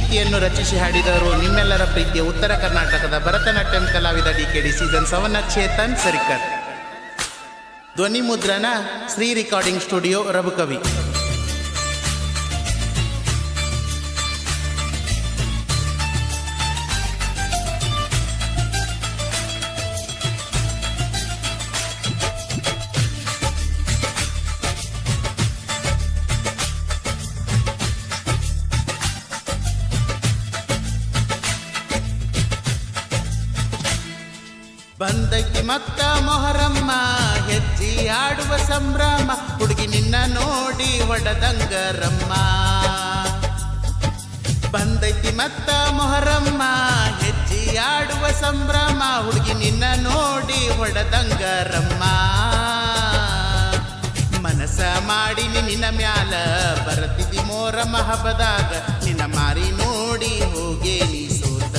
ಗೀತೆಯನ್ನು ರಚಿಸಿ ಹಾಡಿದವರು ನಿಮ್ಮೆಲ್ಲರ ಪ್ರೀತಿಯ ಉತ್ತರ ಕರ್ನಾಟಕದ ಭರತನಾಟ್ಯಂ ಕಲಾವಿದ DKD ಸೀಸನ್ 7 ಚೇತನ್ ಸರಿಕರ್. ಧ್ವನಿ ಮುದ್ರಣ ಶ್ರೀ ರೆಕಾರ್ಡಿಂಗ್ ಸ್ಟುಡಿಯೋ ರಬುಕವಿ. ಬಂದೈತಿ ಮತ್ತ ಮೊಹರಮ್ಮ ಹೆಜ್ಜಿ ಆಡುವ ಸಂಭ್ರಮ, ಹುಡುಗಿ ನಿನ್ನ ನೋಡಿ ಒಡದಂಗರಮ್ಮ. ಬಂದೈತಿ ಮತ್ತ ಮೊಹರಮ್ಮ ಹೆಜ್ಜಿ ಆಡುವ ಸಂಭ್ರಮ, ಹುಡುಗಿ ನಿನ್ನ ನೋಡಿ ಒಡದಂಗರಮ್ಮ. ಮನಸ ಮಾಡಿನಿ ನಿನ್ನ ಮ್ಯಾಲ ಬರತಿದಿ ಮೋರಮ್ಮ ಹಬ್ಬದಾಗ, ನಿನ್ನ ಮಾರಿ ನೋಡಿ ಹೋಗೇ ನೀ ಸೋತ,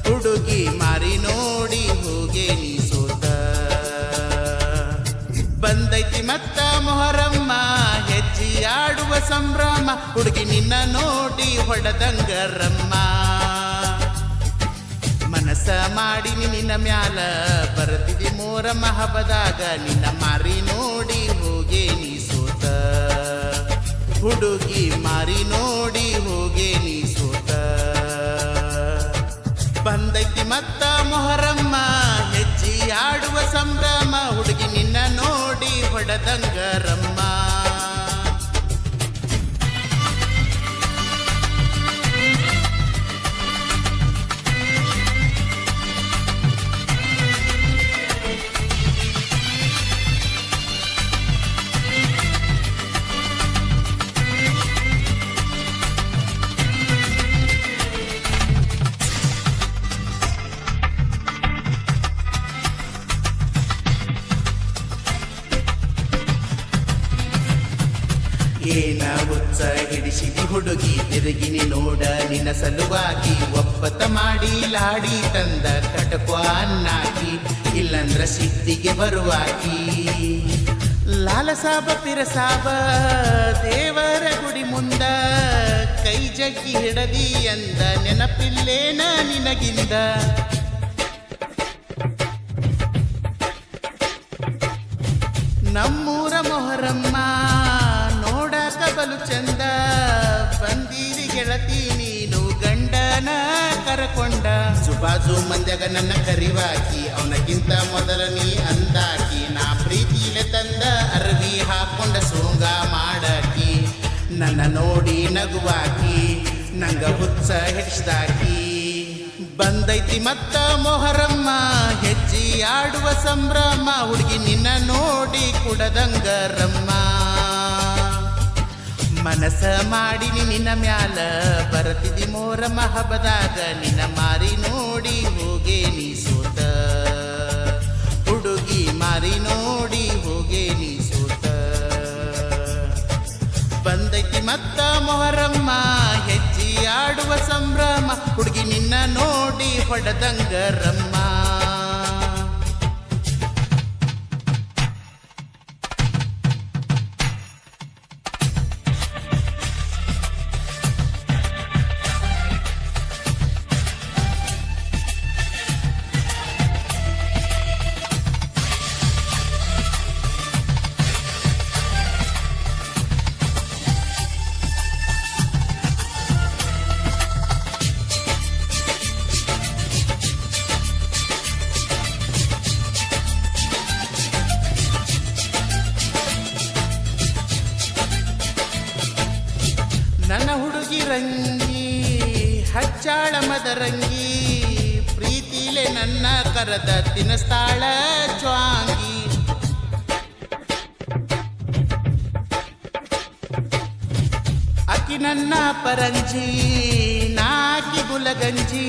ಹುಡುಗಿ ಮಾರಿ ನೋಡಿ ಹೋಗೆ ನೀ ಸೋತ. ಬಂದೈತಿ ಮತ್ತ ಮೊಹರಮ್ಮ ಹೆಜ್ಜಿ ಆಡುವ ಸಂಭ್ರಮ, ಹುಡುಗಿ ನಿನ್ನ ನೋಡಿ ಹೊಡೆದಂಗರಮ್ಮ. ಮನಸ ಮಾಡಿನಿ ನಿನ್ನ ಮ್ಯಾಲ ಬರತಿದಿ ಮೋರಮ್ಮ ಹಬ್ಬದಾಗ, ನಿನ್ನ ಮಾರಿ ನೋಡಿ ಹೋಗೆ ನೀ ಸೋತ, ಹುಡುಗಿ ಮಾರಿ ನೋಡಿ ಹೋಗೆ ನೀ ಸೋತ. ಬಂದೈತಿ ಮತ್ತ ಮೊಹರಮ್ಮ ಹೆಜ್ಜಿ ಆಡುವ ಸಂಭ್ರಮ, ಹುಡುಗಿ ನಿನ್ನ ನೋಡಿ ಹೊಡೆದಂಗರಮ್ಮ. ಏನ ಉತ್ಸ ಹಿಡಿಸಿದಿ ಹುಡುಗಿ ತಿರುಗಿನಿ ನೋಡ ನಿನ್ನ ಸಲುವಾಗಿ, ಒಪ್ಪತ ಮಾಡಿ ಲಾಡಿ ತಂದ ಕಟಕೋ ಅನ್ನಾಕಿ, ಇಲ್ಲಂದ್ರ ಸಿದ್ಧಿಗೆ ಬರುವಾಕಿ. ಲಾಲಸಾಬ ಪಿರಸಾಬ ದೇವರ ಗುಡಿ ಮುಂದ, ಕೈ ಜಗ್ಗಿ ಹಿಡದಿ ಎಂದ ನೆನಪಿಲ್ಲೇನ ನಿನಗಿಂದ. ನಮ್ಮೂರ ಮೊಹರಮ್ಮ ನೋಡಕ ಬಲು ಚಂದ, ಬಂದೀರಿ ಗೆಳತಿ ನೀನು ಗಂಡನ ಕರಕೊಂಡ. ಸುಬಾಜು ಮಂದ್ಯಾಗ ನನ್ನ ಕರಿವಾಕಿ, ಅವನಕ್ಕಿಂತ ಮೊದಲ ನೀ ಅಂದಾಕಿ. ನಾ ಪ್ರೀತಿಲೆ ತಂದ ಅರ್ವಿ ಹಾಕೊಂಡ ಸೋಂಗ ಮಾಡಾಕಿ, ನನ್ನ ನೋಡಿ ನಗುವಾಕಿ ನಂಗ ಹುಚ್ಚ ಹಿಡಿಸ್ದಾಕಿ. ಬಂದೈತಿ ಮತ್ತ ಮೊಹರಮ್ಮ ಹೆಜ್ಜಿ ಆಡುವ ಸಂಭ್ರಮ, ಹುಡುಗಿ ನಿನ್ನ ನೋಡಿ ಕುಡದಂಗರಮ್ಮ. ಮನಸ ಮಾಡಿನಿ ನಿನ್ನ ಮ್ಯಾಲ ಬರತಿದಿ ಮೋರಮ್ಮ ಹಬ್ಬದಾಗ, ನಿನ್ನ ಮಾರಿ ನೋಡಿ ಹೋಗೆ ನೀ ಸೋತ, ಹುಡುಗಿ ಮಾರಿ ನೋಡಿ ಹೋಗೆ ನೀ ಸೋತ. ಬಂದೈತಿ ಮತ್ತ ಮೊಹರಮ್ಮ ಹೆಜ್ಜಿ ಆಡುವ ಸಂಭ್ರಮ, ಹುಡುಗಿ ನಿನ್ನ ನೋಡಿ ಹೊಡೆದಂಗರಮ್ಮ. ನನ್ನ ಹುಡುಗಿ ರಂಗಿ ಹಚ್ಚಾಳ ಮದರಂಗಿ, ಪ್ರೀತಿಲೆ ನನ್ನ ಕರದ ತಿನಸ್ತಾಳ ಜ್ವಾಂಗಿ. ಅಕ್ಕಿ ನನ್ನ ಪರಂಜಿ ನಾಕಿ ಗುಲಗಂಜಿ,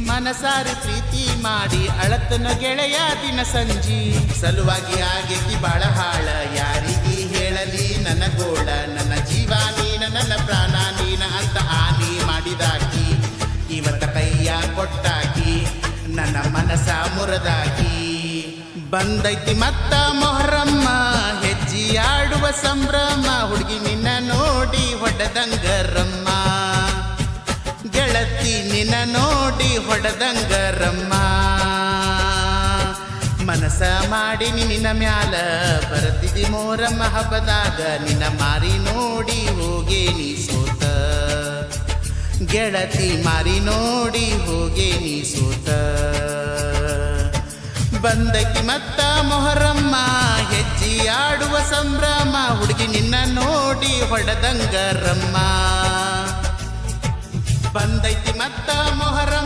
ಮನಸಾರಿ ಪ್ರೀತಿ ಮಾಡಿ ಅಳತನ ಗೆಳೆಯ ದಿನ ಸಂಜಿ. ಸಲುವಾಗಿ ಆಗೇತಿ ಬಾಳ ಹಾಳ, ಯಾರಿಗಿ ಹೇಳಲಿ ನನ್ನ ಗೋಳ. ನನ್ನ ಜೀವ ನೀನ ನನ್ನ ಪ್ರಾಣ ನೀನ ಅಂತ ಆನಿ ಮಾಡಿದಾಕಿ, ಇವತ್ತ ಕೈಯ ಕೊಟ್ಟಾಕಿ ನನ್ನ ಮನಸ ಮುರದಾಕಿ. ಬಂದೈತಿ ಮತ್ತ ಮೊಹರಮ್ಮ ಹೆಜ್ಜಿ ಆಡುವ ಸಂಭ್ರಮ, ಹುಡುಗಿ ನಿನ್ನ ನೋಡಿ ಹೊಡೆದಂಗರಮ್ಮ. ಗೆಳತಿ ನಿನ್ನ ನೋಡಿ ಹೊಡೆದಂಗರಮ್ಮ ಮನಸ ಮಾಡಿ ನಿನ್ನ ಮ್ಯಾಲ ಬರ್ತಿದಿ ಮೋರಮ್ಮ ಹಬ್ಬದಾಗ ನಿನ್ನ ಮಾರಿ ನೋಡಿ ಹೋಗೆ ನೀ ಸೋತ ಗೆಳತಿ ಮಾರಿ ನೋಡಿ ಹೋಗೆ ನೀ ಸೋತ ಬಂದಕಿ ಮತ್ತ ಮೊಹರಮ್ಮ ಹೆಜ್ಜಿ ಆಡುವ ಸಂಭ್ರಮ ಹುಡುಗಿ ನಿನ್ನ ನೋಡಿ ಹೊಡೆದಂಗರಮ್ಮ ಬಂದೈತಿ ಮತ್ತ ಮೊಹರಮ್ಮ